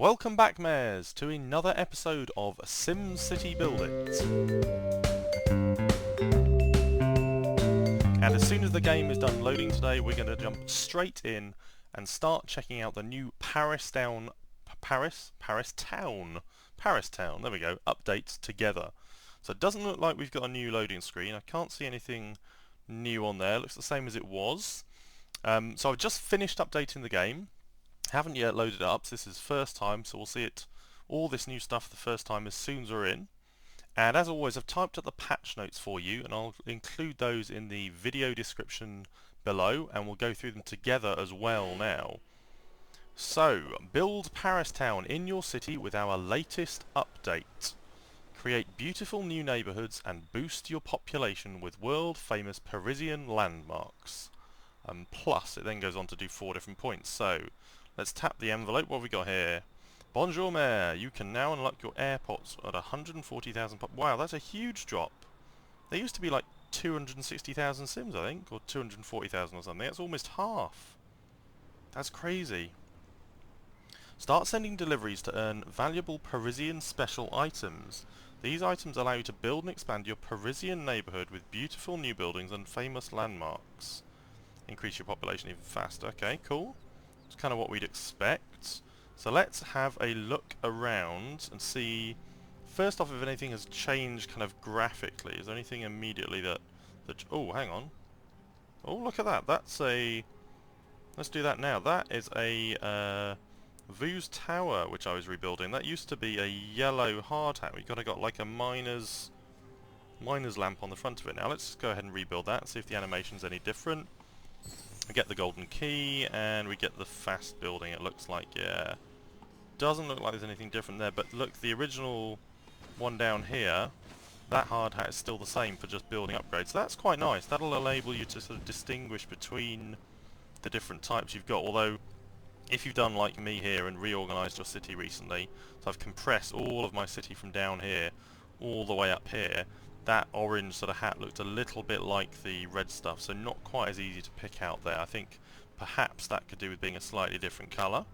Welcome back, Mares, to another episode of SimCity BuildIt. And as soon as the game is done loading today, we're going to jump straight in and start checking out the new Paris Town, there we go, updates together. So it doesn't look like we've got a new loading screen. I can't see anything new on there. It looks the same as it was. So I've just finished updating the game. Haven't yet loaded it up, so this is first time, so we'll see it, all this new stuff the first time as soon as we're in. And as always, I've typed up the patch notes for you, and I'll include those in the video description below, and we'll go through them together as well now. So, build Paris Town in your city with our latest update. Create beautiful new neighbourhoods and boost your population with world-famous Parisian landmarks. Plus, it then goes on to do 4 different points. So, let's tap the envelope. What have we got here? Bonjour, Mayor. You can now unlock your airports at 140,000. Wow, that's a huge drop. There used to be like 260,000 Sims, I think, or 240,000 or something. That's almost half. That's crazy. Start sending deliveries to earn valuable Parisian Special Items. These items allow you to build and expand your Parisian neighbourhood with beautiful new buildings and famous landmarks. Increase your population even faster. Okay, cool. It's kind of what we'd expect. So let's have a look around and see, first off, if anything has changed kind of graphically. Is there anything immediately that oh, hang on. Oh, look at that. That's a... Let's do that now. That is a Vu's Tower, which I was rebuilding. That used to be a yellow hard hat. We've got like a miner's lamp on the front of it now. Let's go ahead and rebuild that and see if the animation's any different. We get the golden key, and we get the fast building, it looks like, yeah. Doesn't look like there's anything different there, but look, the original one down here, that hard hat is still the same for just building upgrades. So that's quite nice. That'll enable you to sort of distinguish between the different types you've got, although if you've done like me here and reorganised your city recently, so I've compressed all of my city from down here all the way up here, that orange sort of hat looked a little bit like the red stuff, so not quite as easy to pick out there. I think perhaps that could do with being a slightly different colour.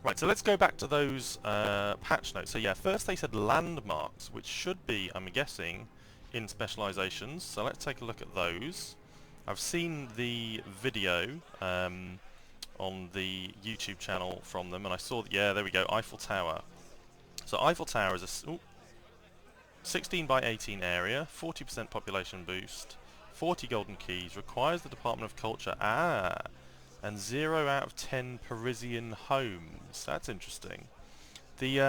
Right, so let's go back to those patch notes. So yeah, first they said landmarks, which should be, I'm guessing, in specializations. So let's take a look at those. I've seen the video on the YouTube channel from them, and I saw, yeah, there we go, Eiffel Tower. So Eiffel Tower is a... 16 by 18 area, 40% population boost, 40 golden keys, requires the Department of Culture, and 0 out of 10 Parisian homes. That's interesting. The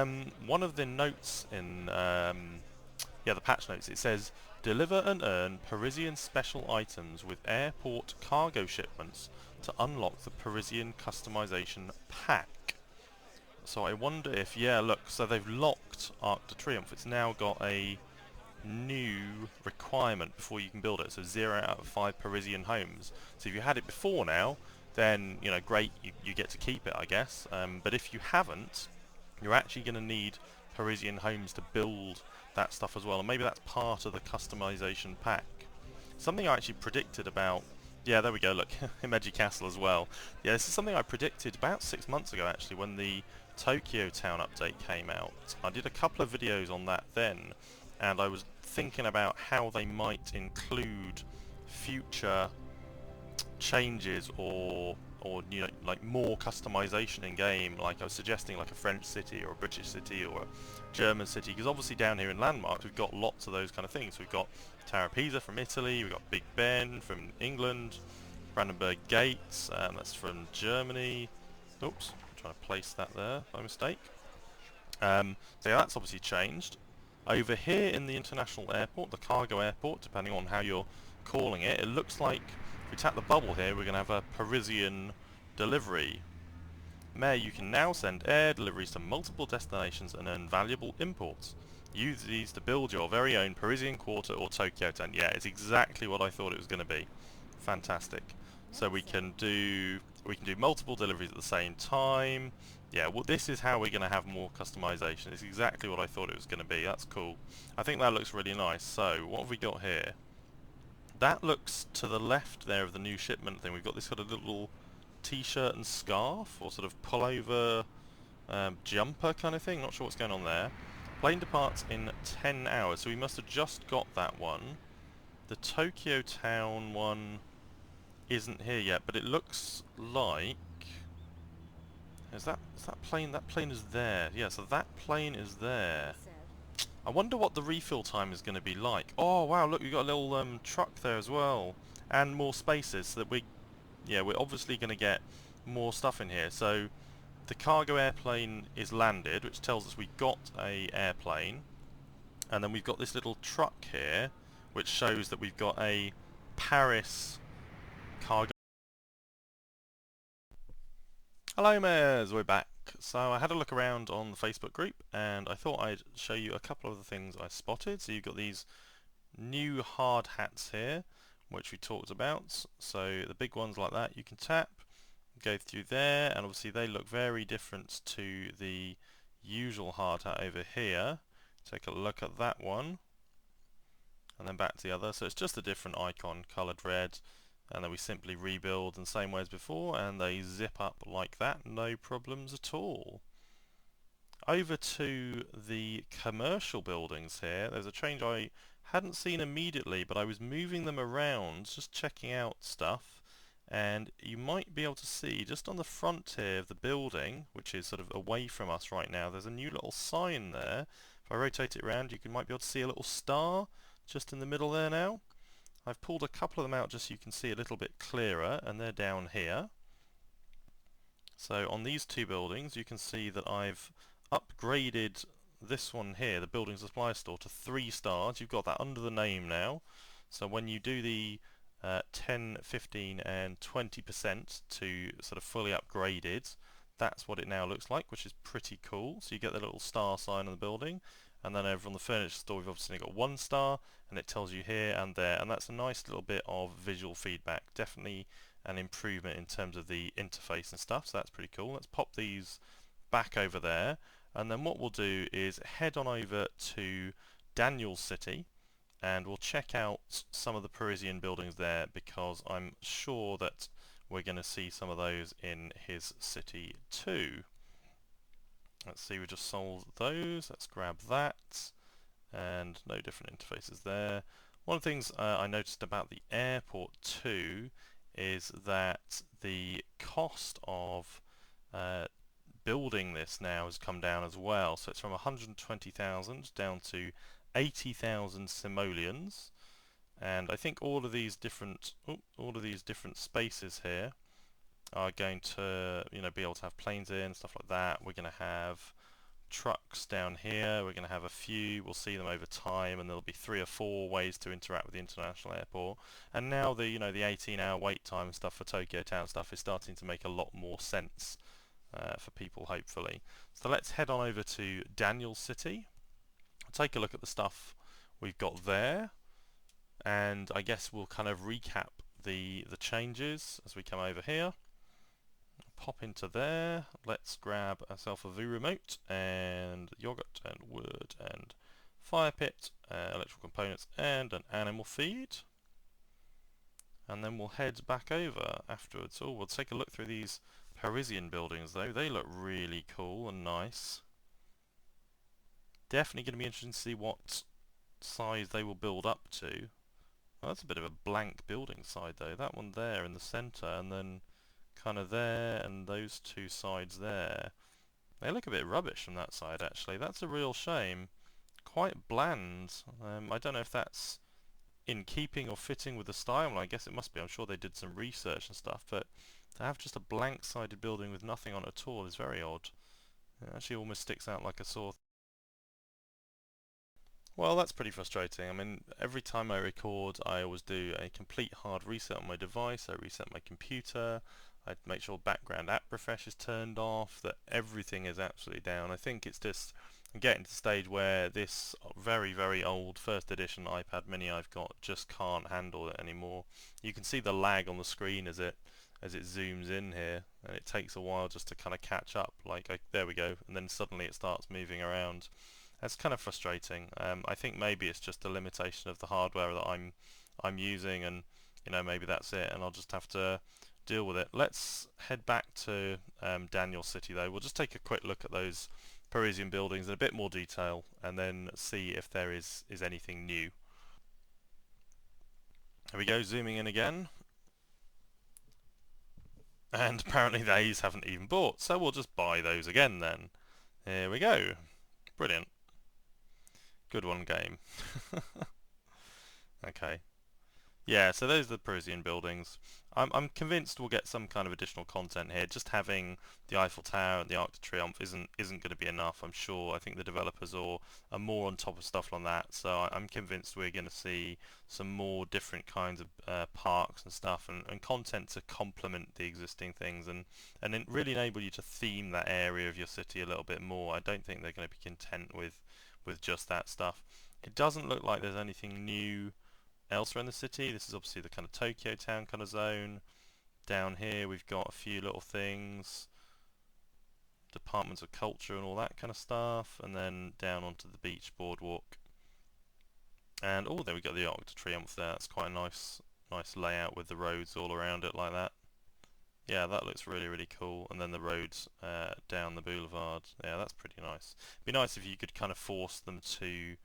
one of the notes in the patch notes, it says deliver and earn Parisian special items with airport cargo shipments to unlock the Parisian customization pack. So I wonder if, yeah, look, so they've locked Arc de Triomphe. It's now got a new requirement before you can build it. So 0 out of 5 Parisian homes. So if you had it before now, then, you know, great, you get to keep it, I guess. But if you haven't, you're actually going to need Parisian homes to build that stuff as well. And maybe that's part of the customization pack. Something I actually predicted about... Yeah, there we go, look, Imeji Castle as well. Yeah, this is something I predicted about 6 months ago, actually, when the Tokyo Town update came out. I did a couple of videos on that then, and I was thinking about how they might include future changes or you know, like more customization in game. Like I was suggesting like a French city or a British city or a German city, because obviously down here in landmarks we've got lots of those kind of things. We've got Tower of Pisa from Italy, we've got Big Ben from England, Brandenburg Gate, that's from Germany. Oops, I'm trying to place that there by mistake. So yeah, that's obviously changed. Over here in the international airport, the cargo airport, depending on how you're calling it, it looks like if we tap the bubble here, we're going to have a Parisian delivery. Mayor, you can now send air deliveries to multiple destinations and earn valuable imports. Use these to build your very own Parisian Quarter or Tokyo Town. Yeah, it's exactly what I thought it was going to be. Fantastic. So we can do multiple deliveries at the same time. Yeah, well, this is how we're going to have more customization. It's exactly what I thought it was going to be. That's cool. I think that looks really nice. So what have we got here? That looks to the left there of the new shipment thing. We've got this sort of little t-shirt and scarf, or sort of pullover jumper kind of thing. Not sure what's going on there. Plane departs in 10 hours, so we must have just got that one. The Tokyo Town one isn't here yet, but it looks like... Is that plane? That plane is there. Yeah, so that plane is there. I wonder what the refill time is going to be like. Oh wow, look, we've got a little truck there as well, and more spaces. So that we're obviously going to get more stuff in here. So the cargo airplane is landed, which tells us we got a airplane, and then we've got this little truck here, which shows that we've got a Paris cargo. Hello mares, we're back. So I had a look around on the Facebook group and I thought I'd show you a couple of the things I spotted. So you've got these new hard hats here, which we talked about. So the big ones like that you can tap, go through there, and obviously they look very different to the usual hard hat over here. Take a look at that one and then back to the other. So it's just a different icon, coloured red. And then we simply rebuild in the same way as before, and they zip up like that, no problems at all. Over to the commercial buildings here, there's a change I hadn't seen immediately, but I was moving them around, just checking out stuff, and you might be able to see, just on the front here of the building, which is sort of away from us right now, there's a new little sign there. If I rotate it around, you might be able to see a little star just in the middle there now. I've pulled a couple of them out just so you can see a little bit clearer, and they're down here. So on these two buildings you can see that I've upgraded this one here, the building supply store, to 3 stars. You've got that under the name now. So when you do the 10, 15 and 20% to sort of fully upgraded, that's what it now looks like, which is pretty cool. So you get the little star sign on the building. And then over on the furniture store we've obviously got 1 star, and it tells you here and there, and that's a nice little bit of visual feedback. Definitely an improvement in terms of the interface and stuff, so that's pretty cool. Let's pop these back over there, and then what we'll do is head on over to Daniel's City, and we'll check out some of the Parisian buildings there, because I'm sure that we're going to see some of those in his city too. Let's see, we just sold those. Let's grab that. And no different interfaces there. One of the things I noticed about the airport too is that the cost of building this now has come down as well. So it's from 120,000 down to 80,000 simoleons. And I think all of these different spaces here are going to, be able to have planes in, stuff like that. We're going to have trucks down here. We're going to have a few. We'll see them over time, and there'll be 3 or 4 ways to interact with the international airport. And now the, the 18-hour wait time and stuff for Tokyo Town stuff is starting to make a lot more sense for people, hopefully. So let's head on over to Daniel's City. Take a look at the stuff we've got there, and I guess we'll kind of recap the changes as we come over here. Pop into there, let's grab ourselves a VU remote and yogurt and wood and fire pit, electrical components and an animal feed, and then we'll head back over afterwards. Oh, we'll take a look through these Parisian buildings though. They look really cool and nice. Definitely going to be interesting to see what size they will build up to. Well, that's a bit of a blank building side though, that one there in the centre, and then kind of there, and those 2 sides there. They look a bit rubbish from that side actually. That's a real shame. Quite bland. I don't know if that's in keeping or fitting with the style. Well, I guess it must be. I'm sure they did some research and stuff, but to have just a blank sided building with nothing on it at all is very odd. It actually almost sticks out like a sore thumb. Well, that's pretty frustrating. I mean, every time I record, I always do a complete hard reset on my device. I reset my computer. I make sure background app refresh is turned off, that everything is absolutely down. I think it's just getting to the stage where this very, very old first edition iPad mini I've got just can't handle it anymore. You can see the lag on the screen as it zooms in here, and it takes a while just to kind of catch up. There we go, and then suddenly it starts moving around. That's kind of frustrating. I think maybe it's just a limitation of the hardware that I'm using, and maybe that's it, and I'll just have to deal with it. Let's head back to Daniel's city though. We'll just take a quick look at those Parisian buildings in a bit more detail and then see if there is anything new. Here we go, zooming in again. And apparently these haven't even bought, so we'll just buy those again then. Here we go. Brilliant. Good one, game. Okay. Yeah, so those are the Parisian buildings. I'm convinced we'll get some kind of additional content here. Just having the Eiffel Tower and the Arc de Triomphe isn't going to be enough, I'm sure. I think the developers are more on top of stuff on that, so I'm convinced we're going to see some more different kinds of parks and stuff and content to complement the existing things and then really enable you to theme that area of your city a little bit more. I don't think they're going to be content with just that stuff. It doesn't look like there's anything new elsewhere in the city. This is obviously the kind of Tokyo Town kind of zone. Down here we've got a few little things, departments of culture and all that kind of stuff, and then down onto the beach boardwalk. And oh, there we go, the Arc de Triomphe there. That's quite a nice layout with the roads all around it like that. Yeah, that looks really, really cool. And then the roads down the boulevard. Yeah, that's pretty nice. It'd be nice if you could kind of force them to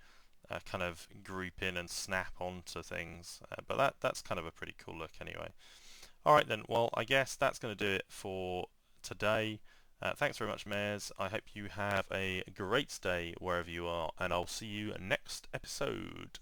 kind of group in and snap onto things, but that's kind of a pretty cool look anyway. Alright then, well I guess that's going to do it for today. Thanks very much, Mares. I hope you have a great day wherever you are, and I'll see you next episode.